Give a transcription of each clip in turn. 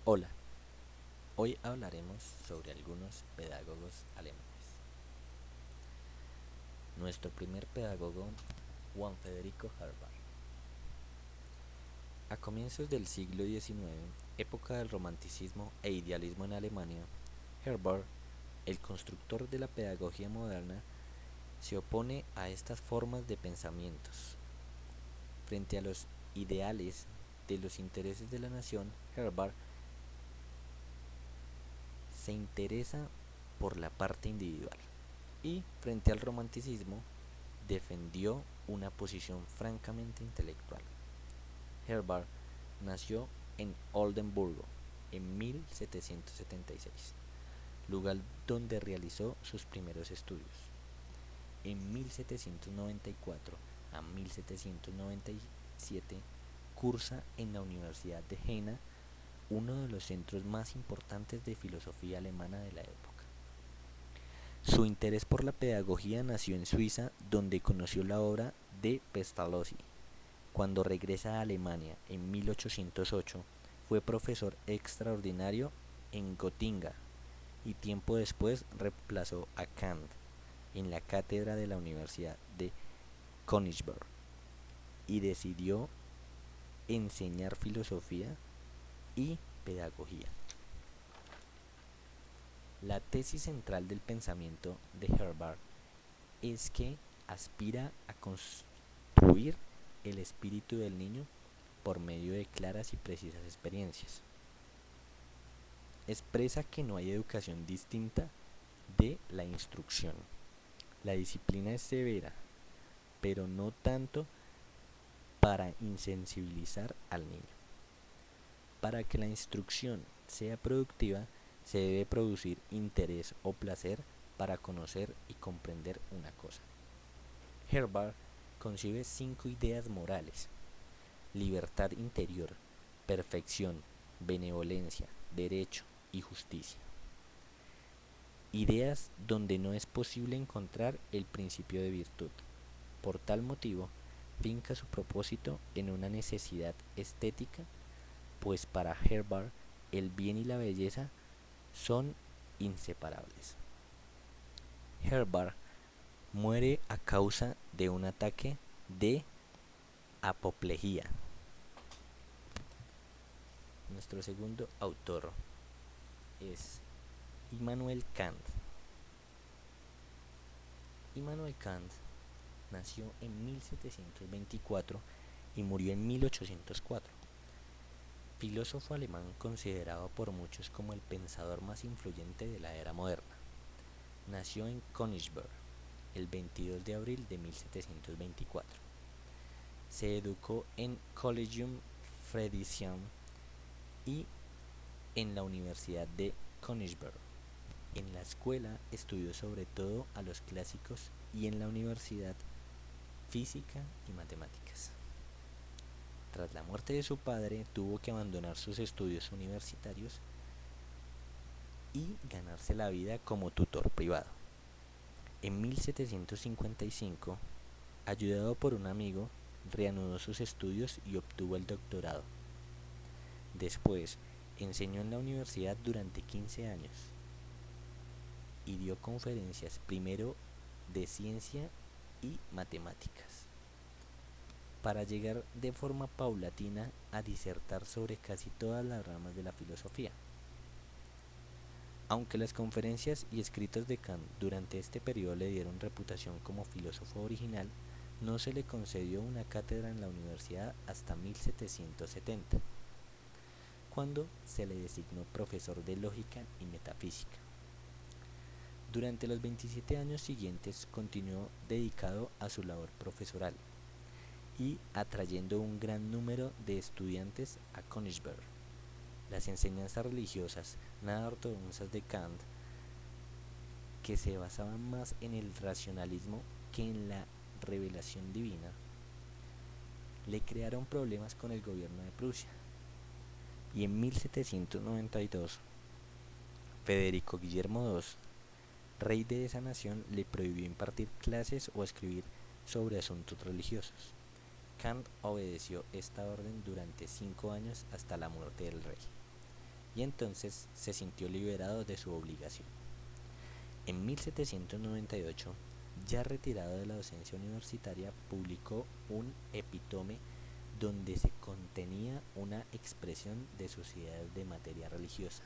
Hola, hoy hablaremos sobre algunos pedagogos alemanes. Nuestro primer pedagogo, Juan Federico Herbar. A comienzos del siglo XIX, época del romanticismo e idealismo en Alemania, Herbar, el constructor de la pedagogía moderna, se opone a estas formas de pensamientos. Frente a los ideales de los intereses de la nación, Herbar se interesa por la parte individual y, frente al romanticismo, defendió una posición francamente intelectual. Herbar nació en Oldenburgo en 1776, lugar donde realizó sus primeros estudios. En 1794 a 1797 cursa en la Universidad de Jena, uno de los centros más importantes de filosofía alemana de la época. Su interés por la pedagogía nació en Suiza, donde conoció la obra de Pestalozzi. Cuando regresa a Alemania en 1808, fue profesor extraordinario en Gotinga y tiempo después reemplazó a Kant en la cátedra de la Universidad de Königsberg y decidió enseñar filosofía y pedagogía. La tesis central del pensamiento de Herbar es que aspira a construir el espíritu del niño por medio de claras y precisas experiencias. Expresa que no hay educación distinta de la instrucción. La disciplina es severa, pero no tanto para insensibilizar al niño. Para que la instrucción sea productiva, se debe producir interés o placer para conocer y comprender una cosa. Herbar concibe 5 ideas morales: libertad interior, perfección, benevolencia, derecho y justicia. Ideas donde no es posible encontrar el principio de virtud. Por tal motivo, finca su propósito en una necesidad estética, pues para Herbar el bien y la belleza son inseparables. Herbar muere a causa de un ataque de apoplejía. Nuestro segundo autor es Immanuel Kant. Immanuel Kant nació en 1724 y murió en 1804. Filósofo alemán considerado por muchos como el pensador más influyente de la era moderna. Nació en Königsberg el 22 de abril de 1724. Se educó en Collegium Friedrichianum y en la Universidad de Königsberg. En la escuela estudió sobre todo a los clásicos y en la universidad física y matemáticas. Tras la muerte de su padre, tuvo que abandonar sus estudios universitarios y ganarse la vida como tutor privado. En 1755, ayudado por un amigo, reanudó sus estudios y obtuvo el doctorado. Después, enseñó en la universidad durante 15 años y dio conferencias primero de ciencia y matemáticas, para llegar de forma paulatina a disertar sobre casi todas las ramas de la filosofía. Aunque las conferencias y escritos de Kant durante este periodo le dieron reputación como filósofo original, no se le concedió una cátedra en la universidad hasta 1770, cuando se le designó profesor de lógica y metafísica. Durante los 27 años siguientes continuó dedicado a su labor profesoral y atrayendo un gran número de estudiantes a Königsberg. Las enseñanzas religiosas nada ortodoxas de Kant, que se basaban más en el racionalismo que en la revelación divina, le crearon problemas con el gobierno de Prusia. Y en 1792, Federico Guillermo II, rey de esa nación, le prohibió impartir clases o escribir sobre asuntos religiosos. Kant obedeció esta orden durante 5 años hasta la muerte del rey. y entonces se sintió liberado de su obligación. En 1798, ya retirado de la docencia universitaria, publicó un epítome donde se contenía una expresión de sus ideas de materia religiosa.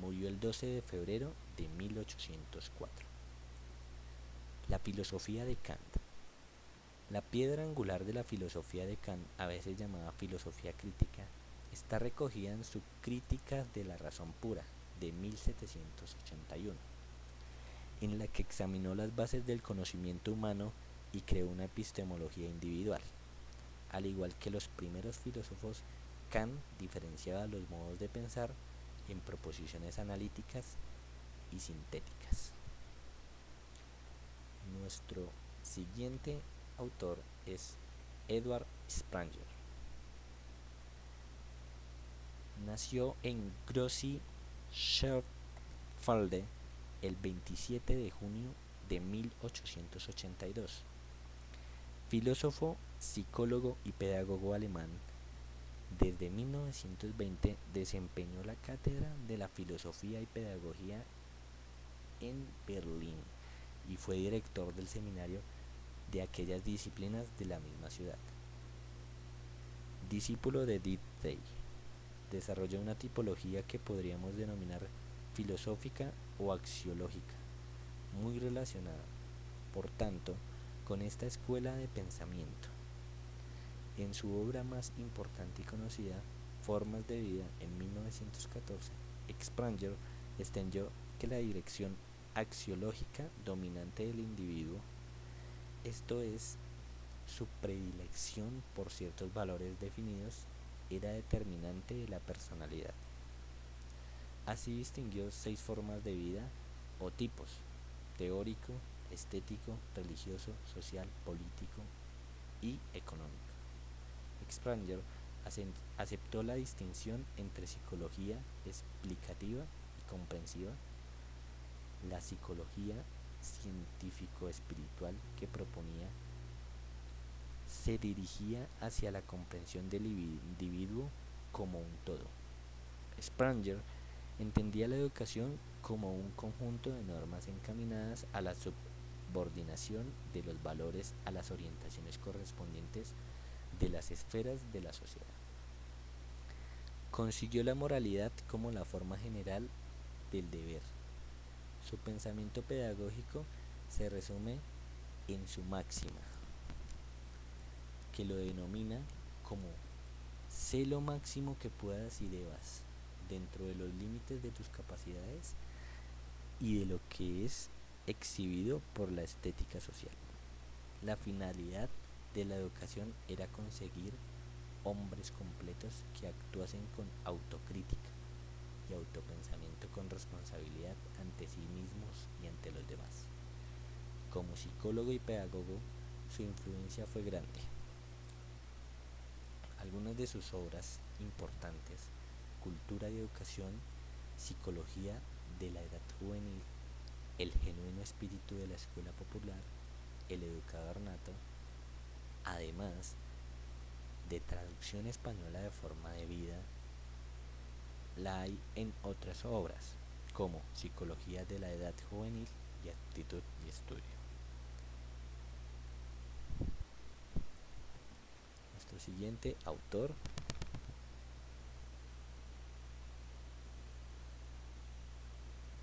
Murió el 12 de febrero de 1804. La filosofía de Kant. La piedra angular de la filosofía de Kant, a veces llamada filosofía crítica, está recogida en su Crítica de la razón pura, de 1781, en la que examinó las bases del conocimiento humano y creó una epistemología individual. Al igual que los primeros filósofos, Kant diferenciaba los modos de pensar en proposiciones analíticas y sintéticas. Nuestro siguiente autor es Edward Spranger. Nació en Grossy Schaffalde el 27 de junio de 1882. Filósofo, psicólogo y pedagogo alemán, desde 1920 desempeñó la cátedra de la filosofía y pedagogía en Berlín y fue director del seminario de aquellas disciplinas de la misma ciudad. Discípulo de Dilthey, desarrolló una tipología que podríamos denominar filosófica o axiológica, muy relacionada, por tanto, con esta escuela de pensamiento. En su obra más importante y conocida, Formas de vida, en 1914, Spranger extendió que la dirección axiológica dominante del individuo, esto es, su predilección por ciertos valores definidos, era determinante de la personalidad. Así distinguió 6 formas de vida o tipos: teórico, estético, religioso, social, político y económico. Spranger aceptó la distinción entre psicología explicativa y comprensiva, la psicología científico-espiritual que proponía se dirigía hacia la comprensión del individuo como un todo. Spranger entendía la educación como un conjunto de normas encaminadas a la subordinación de los valores a las orientaciones correspondientes de las esferas de la sociedad. Consiguió la moralidad como la forma general del deber. Su pensamiento pedagógico se resume en su máxima, que lo denomina como: sé lo máximo que puedas y debas, dentro de los límites de tus capacidades y de lo que es exhibido por la estética social. La finalidad de la educación era conseguir hombres completos que actuasen con autocrítica y autopensamiento, con responsabilidad ante sí mismos y ante los demás. Como psicólogo y pedagogo, su influencia fue grande. Algunas de sus obras importantes: Cultura y educación, Psicología de la edad juvenil, El genuino espíritu de la escuela popular, El educador nato, además de traducción española de Forma de vida, la hay en otras obras, como Psicología de la edad juvenil y Actitud y estudio. Nuestro siguiente autor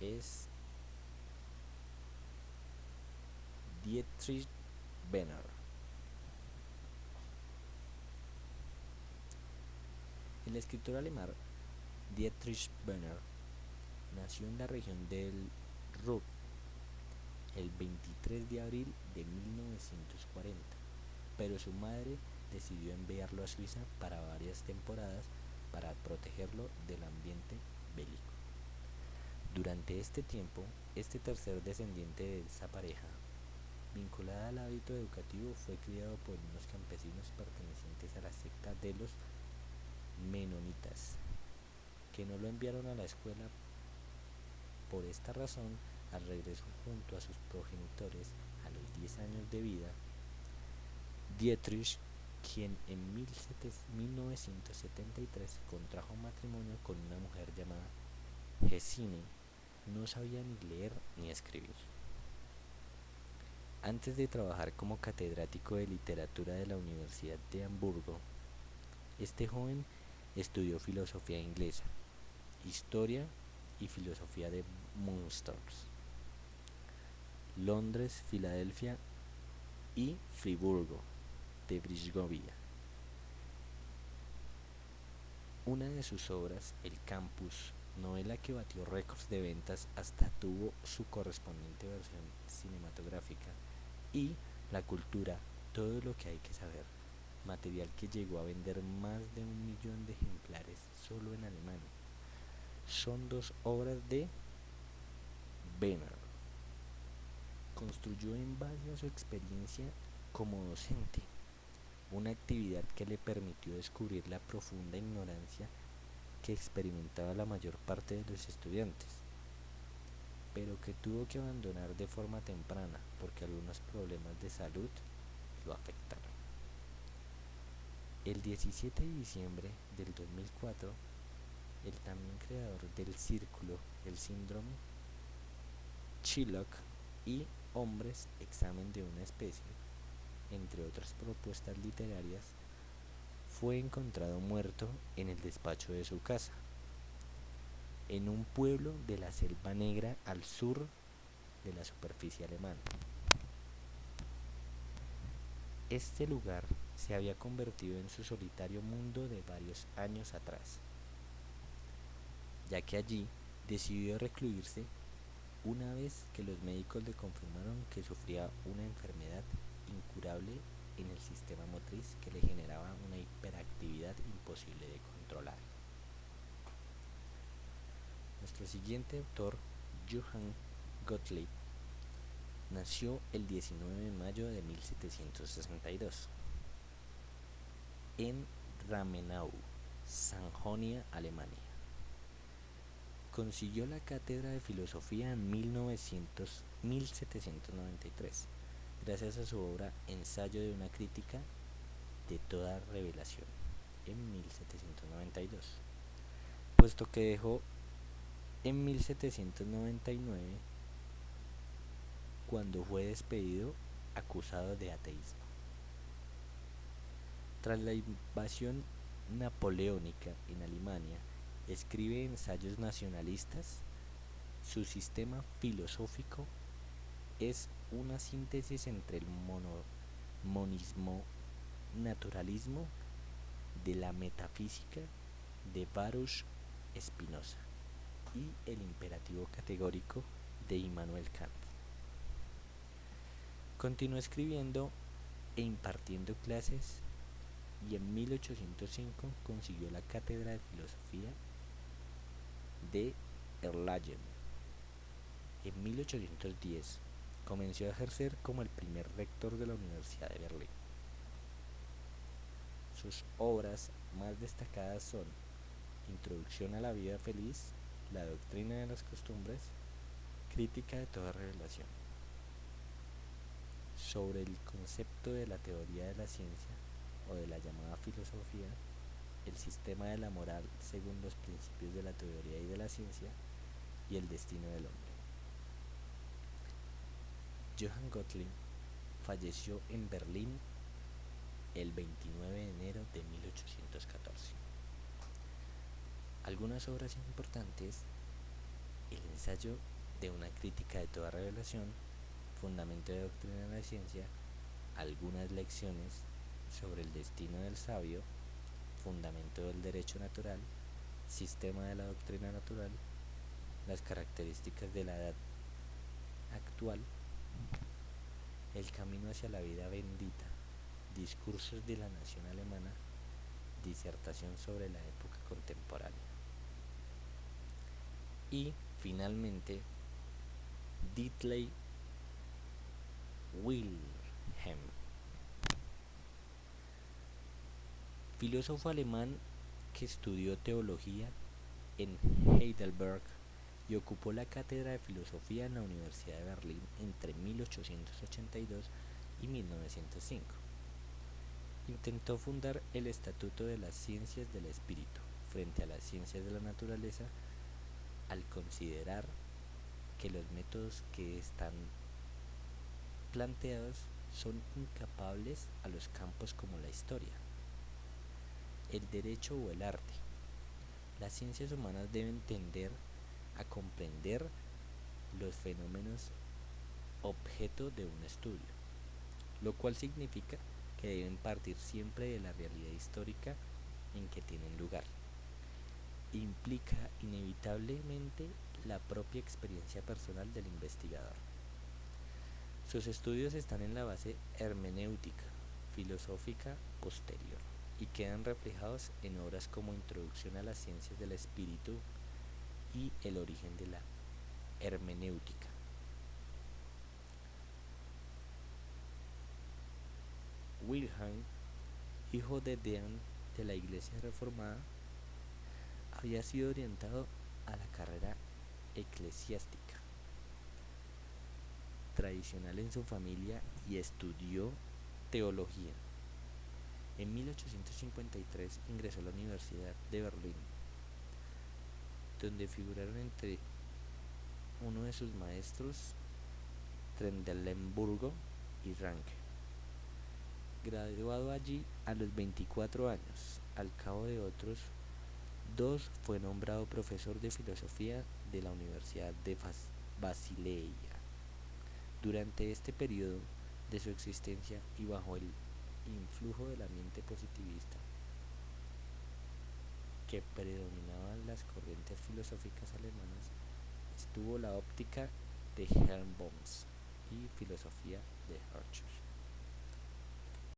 es Dietrich Benner. El escritor alemán Dietrich Benner nació en la región del Ruhr el 23 de abril de 1940, pero su madre decidió enviarlo a Suiza para varias temporadas para protegerlo del ambiente bélico. Durante este tiempo, este tercer descendiente de esa pareja, vinculada al hábito educativo, fue criado por unos campesinos pertenecientes a la secta de los menonitas, que no lo enviaron a la escuela. Por esta razón, al regreso junto a sus progenitores a los 10 años de vida, Dietrich quien en 1973 contrajo matrimonio con una mujer llamada Gesine. No sabía ni leer ni escribir. Antes de trabajar como catedrático de literatura de la Universidad de Hamburgo, este joven estudió filosofía inglesa, historia y filosofía de Münsters, Londres, Filadelfia y Friburgo de Brisgovia. Una de sus obras, El Campus, novela que batió récords de ventas, hasta tuvo su correspondiente versión cinematográfica, y La Cultura, todo lo que hay que saber, material que llegó a vender más de 1 millón de ejemplares solo en Alemania. Son dos obras de Benner. Construyó en base a su experiencia como docente, una actividad que le permitió descubrir la profunda ignorancia que experimentaba la mayor parte de los estudiantes, pero que tuvo que abandonar de forma temprana porque algunos problemas de salud lo afectaron. El 17 de diciembre del 2004, el también creador del Círculo, el Síndrome, Shylock y Hombres, examen de una especie, entre otras propuestas literarias, fue encontrado muerto en el despacho de su casa, en un pueblo de la Selva Negra al sur de la superficie alemana. Este lugar se había convertido en su solitario mundo de varios años atrás, ya que allí decidió recluirse una vez que los médicos le confirmaron que sufría una enfermedad incurable en el sistema motriz que le generaba una hiperactividad imposible de controlar. Nuestro siguiente autor, Johann Gottlieb, nació el 19 de mayo de 1762 en Ramenau, Sajonia, Alemania. Consiguió la cátedra de filosofía en 1793, gracias a su obra Ensayo de una crítica de toda revelación, en 1792, puesto que dejó en 1799 cuando fue despedido acusado de ateísmo. Tras la invasión napoleónica en Alemania, escribe ensayos nacionalistas. Su sistema filosófico es una síntesis entre el monismo-naturalismo de la metafísica de Baruch Spinoza y el imperativo categórico de Immanuel Kant. Continuó escribiendo e impartiendo clases y en 1805 consiguió la cátedra de filosofía de Erlangen. En 1810 comenzó a ejercer como el primer rector de la Universidad de Berlín. Sus obras más destacadas son Introducción a la vida feliz, La doctrina de las costumbres, Crítica de toda revelación. Sobre el concepto de la teoría de la ciencia o de la llamada filosofía, el sistema de la moral según los principios de la teoría y de la ciencia, y el destino del hombre. Johann Gottlieb falleció en Berlín el 29 de enero de 1814. Algunas obras importantes: el ensayo de una crítica de toda revelación, Fundamento de doctrina de la ciencia, algunas lecciones sobre el destino del sabio, Fundamento del derecho natural, Sistema de la doctrina natural, las características de la edad actual, El camino hacia la vida bendita, Discursos de la nación alemana, Disertación sobre la época contemporánea. Y finalmente, Dietrich Wilhelm, filósofo alemán que estudió teología en Heidelberg y ocupó la cátedra de filosofía en la Universidad de Berlín entre 1882 y 1905. Intentó fundar el Estatuto de las Ciencias del Espíritu frente a las ciencias de la naturaleza al considerar que los métodos que están planteados son incapables a los campos como la historia, el derecho o el arte. Las ciencias humanas deben tender a comprender los fenómenos objeto de un estudio, lo cual significa que deben partir siempre de la realidad histórica en que tienen lugar. Implica inevitablemente la propia experiencia personal del investigador. Sus estudios están en la base hermenéutica, filosófica posterior, y quedan reflejados en obras como Introducción a las Ciencias del Espíritu y El origen de la hermenéutica. Wilhelm, hijo de Dean de la Iglesia Reformada, había sido orientado a la carrera eclesiástica tradicional en su familia y estudió teología. En 1853 ingresó a la Universidad de Berlín, donde figuraron entre uno de sus maestros Trendelenburgo y Ranke. Graduado allí a los 24 años, al cabo de otros dos fue nombrado profesor de filosofía de la Universidad de Basilea. Durante este periodo de su existencia y bajo el influjo del ambiente positivista que predominaba en las corrientes filosóficas alemanas, estuvo la óptica de Helmholtz y filosofía de Herschel.